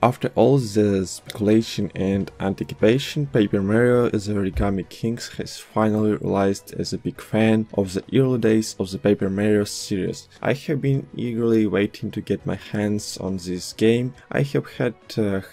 After all the speculation and anticipation, Paper Mario The Origami King has finally realized as a big fan of the early days of the Paper Mario series. I have been eagerly waiting to get my hands on this game. I have had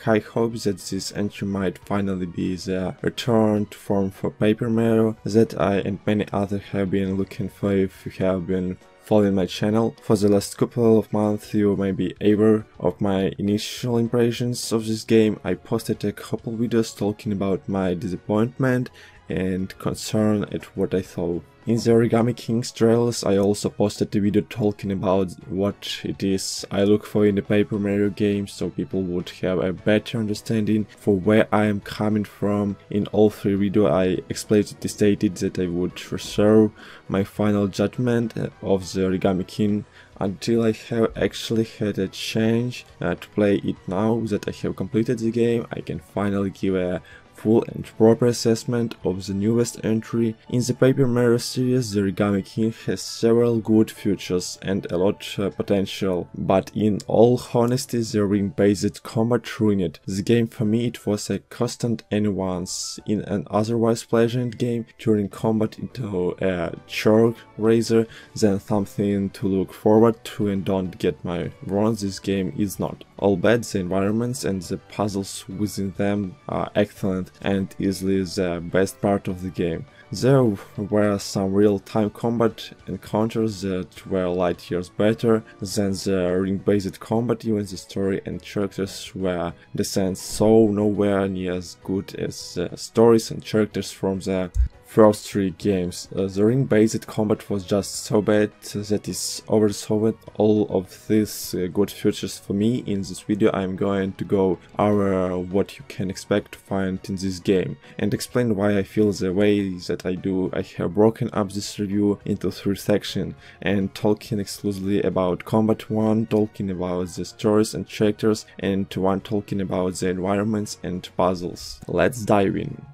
high hopes that this entry might finally be the return to form for Paper Mario that I and many others have been looking for. If you have been following my channel for the last couple of months, you may be aware of my initial impressions of this game. I posted a couple videos talking about my disappointment and concern at what I thought. In the Origami King's trailers, I also posted a video talking about what it is I look for in the Paper Mario game, so people would have a better understanding for where I am coming from. In all three videos, I explicitly stated that I would reserve my final judgment of the Origami King until I have actually had a chance to play it. Now that I have completed the game, I can finally give a full and proper assessment of the newest entry. In the Paper Mario series, the Origami King has several good features and a lot potential, but in all honesty, the ring-based combat ruined it. The game for me it was a constant annoyance in an otherwise pleasant game, turning combat into a chore raiser than something to look forward to, and don't get me wrong, this game is not. Albeit the environments and the puzzles within them are excellent and easily the best part of the game. There were some real-time combat encounters that were light years better than the ring-based combat. Even the story and characters were decent, so nowhere near as good as the stories and characters from the first three games. The ring-based combat was just so bad that is overshadowed all of these good features for me. In this video I am going to go over what you can expect to find in this game and explain why I feel the way that I do. I have broken up this review into three sections and talking exclusively about Combat 1, talking about the stories and characters, and 1 talking about the environments and puzzles. Let's dive in.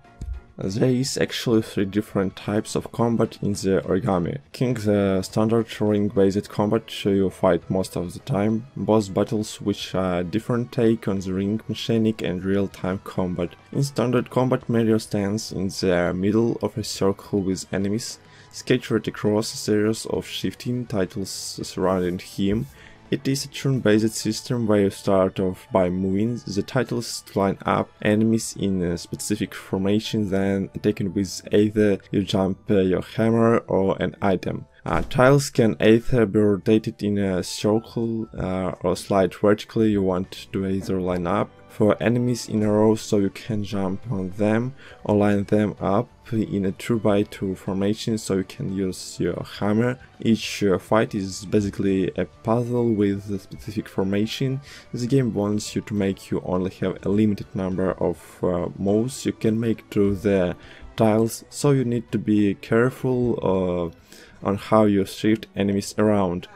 There is actually 3 different types of combat in the Origami King. The standard ring-based combat you fight most of the time, boss battles which are a different take on the ring mechanic, and real-time combat. In standard combat, Mario stands in the middle of a circle with enemies scattered across a series of shifting tiles surrounding him. It is a turn-based system where you start off by moving the titles to line up enemies in a specific formation, then attacking with either you jump your hammer or an item. Tiles can either be rotated in a circle or slide vertically. You want to either line up for enemies in a row so you can jump on them, or line them up in a 2x2 formation so you can use your hammer. Each fight is basically a puzzle with a specific formation. The game wants you to make you only have a limited number of moves you can make to the tiles, so you need to be careful on how you shift enemies around.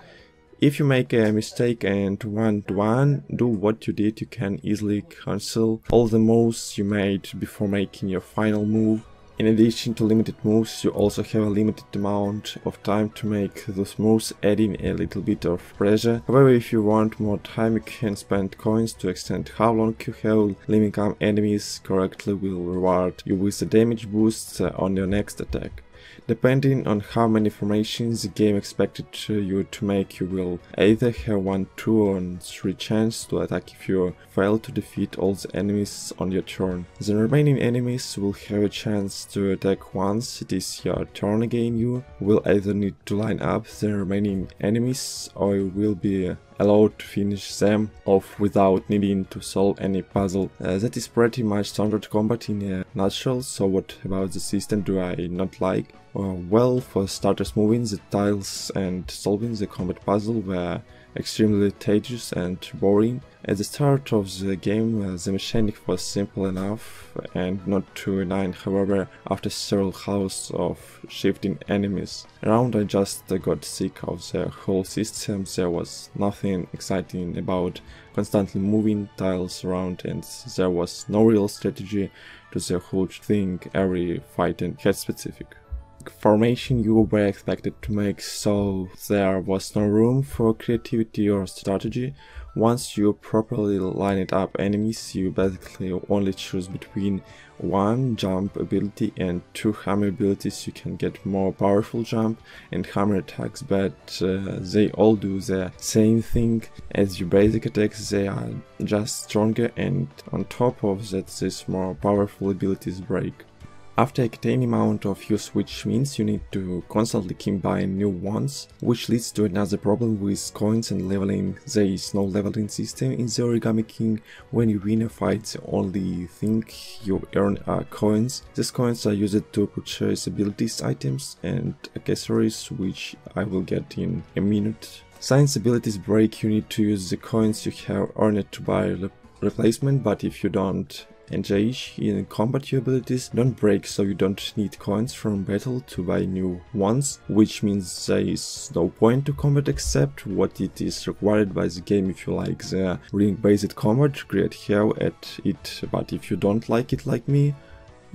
If you make a mistake and want to undo what you did, you can easily cancel all the moves you made before making your final move. In addition to limited moves, you also have a limited amount of time to make those moves, adding a little bit of pressure. However, if you want more time, you can spend coins to extend how long you have. Liming up enemies correctly will reward you with a damage boost on your next attack. Depending on how many formations the game expected you to make, you will either have 1, 2 or 3 chances to attack if you fail to defeat all the enemies on your turn. The remaining enemies will have a chance to attack once it is your turn again. You will either need to line up the remaining enemies, or you will be allowed to finish them off without needing to solve any puzzle. That is pretty much standard combat in a nutshell. So what about the system do I not like? Well, for starters, moving the tiles and solving the combat puzzle were extremely tedious and boring. At the start of the game, the mechanic was simple enough and not too annoying. However, after several hours of shifting enemies around, I just got sick of the whole system. There was nothing exciting about constantly moving tiles around, and there was no real strategy to the whole thing. Every fight had specific formation you were expected to make, so there was no room for creativity or strategy. Once you properly line it up enemies, you basically only choose between 1 jump ability and 2 hammer abilities. You can get more powerful jump and hammer attacks, but they all do the same thing as your basic attacks. They are just stronger, and on top of that, these more powerful abilities break. After a certain amount of use, which means you need to constantly keep buying new ones, which leads to another problem with coins and leveling. There is no leveling system in the Origami King. When you win a fight, the only thing you earn are coins. These coins are used to purchase abilities, items and accessories, which I will get in a minute. Since abilities break, you need to use the coins you have earned to buy replacement, but if you don't engage in combat, your abilities don't break, so you don't need coins from battle to buy new ones, which means there is no point to combat except what it is required by the game. If you like the ring-based combat, create hell at it, but if you don't like it like me,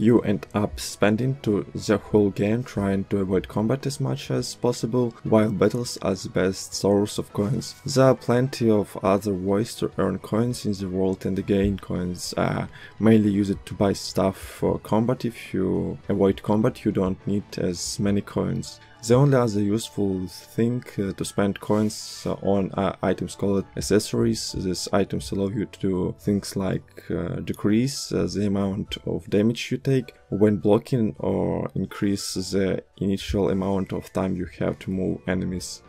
you end up spending to the whole game trying to avoid combat as much as possible, while battles are the best source of coins. There are plenty of other ways to earn coins in the world, and again, coins are mainly used to buy stuff for combat. If you avoid combat, you don't need as many coins. The only other useful thing to spend coins on are items called accessories. These items allow you to do things like decrease the amount of damage you take when blocking, or increase the initial amount of time you have to move enemies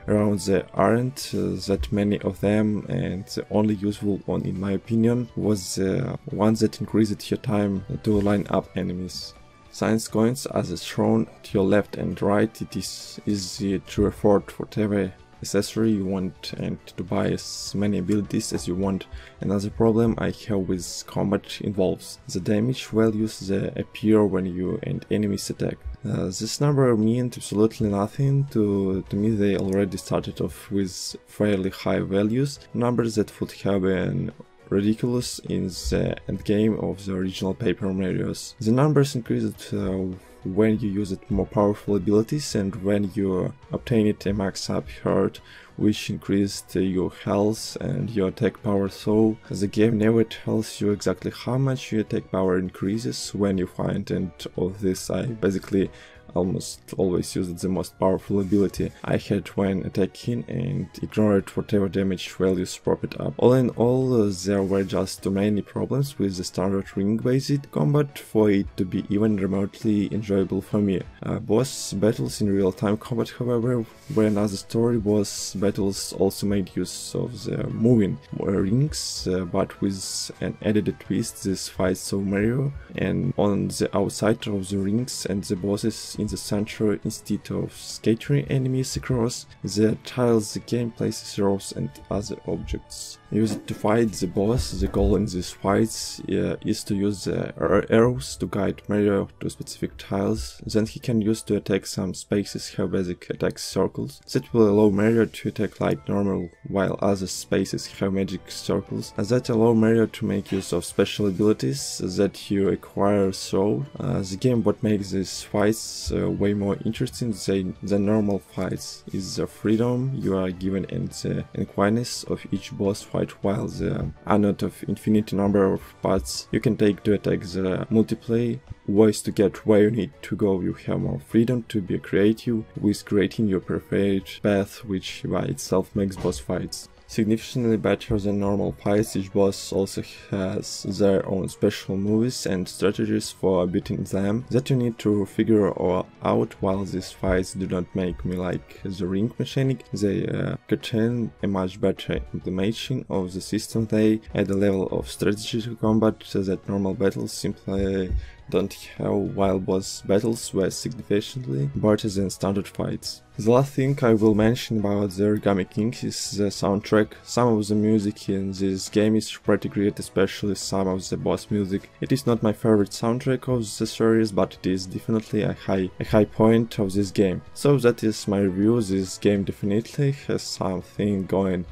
around. There aren't that many of them, and the only useful one, in my opinion, was the one that increased your time to line up enemies. Since coins are thrown to your left and right, it is easy to afford whatever accessory you want and to buy as many abilities as you want. Another problem I have with combat involves the damage values that appear when you and enemies attack. This number meant absolutely nothing to me. They already started off with fairly high values, numbers that would have been ridiculous in the endgame of the original Paper Marios. The numbers increased when you used more powerful abilities and when you obtained a max up heart, which increased your health and your attack power, so the game never tells you exactly how much your attack power increases when you find, and of this I basically almost always used the most powerful ability I had when attacking and ignored whatever damage values propped up. All in all, there were just too many problems with the standard ring-based combat for it to be even remotely enjoyable for me. Boss battles in real-time combat, however, were another story. Boss battles also made use of the moving rings, but with an added twist. These fights saw Mario and on the outside of the rings and the bosses in the center instead of scattering enemies across the tiles. The game places arrows and other objects used to fight the boss. The goal in these fights is to use the arrows to guide Mario to specific tiles. Then he can use to attack some spaces have basic attack circles that will allow Mario to attack like normal, while other spaces have magic circles that allow Mario to make use of special abilities that you acquire. So the game, what makes these fights way more interesting than normal fights is the freedom you are given and the equiness of each boss fight, while the amount of infinite number of paths you can take to attack the multiplayer ways to get where you need to go. You have more freedom to be creative with creating your preferred path, which by itself makes boss fights significantly better than normal fights. Each boss also has their own special moves and strategies for beating them that you need to figure out. While these fights do not make me like the ring mechanic, they contain a much better implementation of the system. They add a level of strategy to combat that normal battles simply don't have, while boss battles were significantly better than standard fights. The last thing I will mention about the Origami King is the soundtrack. Some of the music in this game is pretty great, especially some of the boss music. It is not my favorite soundtrack of the series, but it is definitely a high point of this game. So that is my review. This game definitely has something going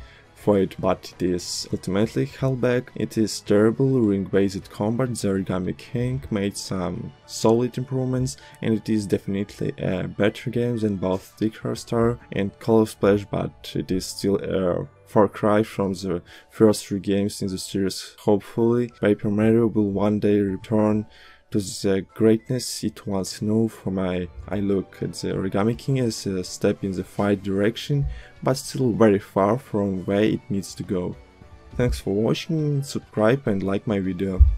for it, but it is ultimately held back. It is terrible ring-based combat. The Origami King made some solid improvements, and it is definitely a better game than both Declare Star and Call of Splash, but it is still a far cry from the first 3 games in the series. Hopefully, Paper Mario will one day return to the greatness it once knew. I look at the Origami King as a step in the right direction, but still very far from where it needs to go. Thanks for watching, subscribe and like my video.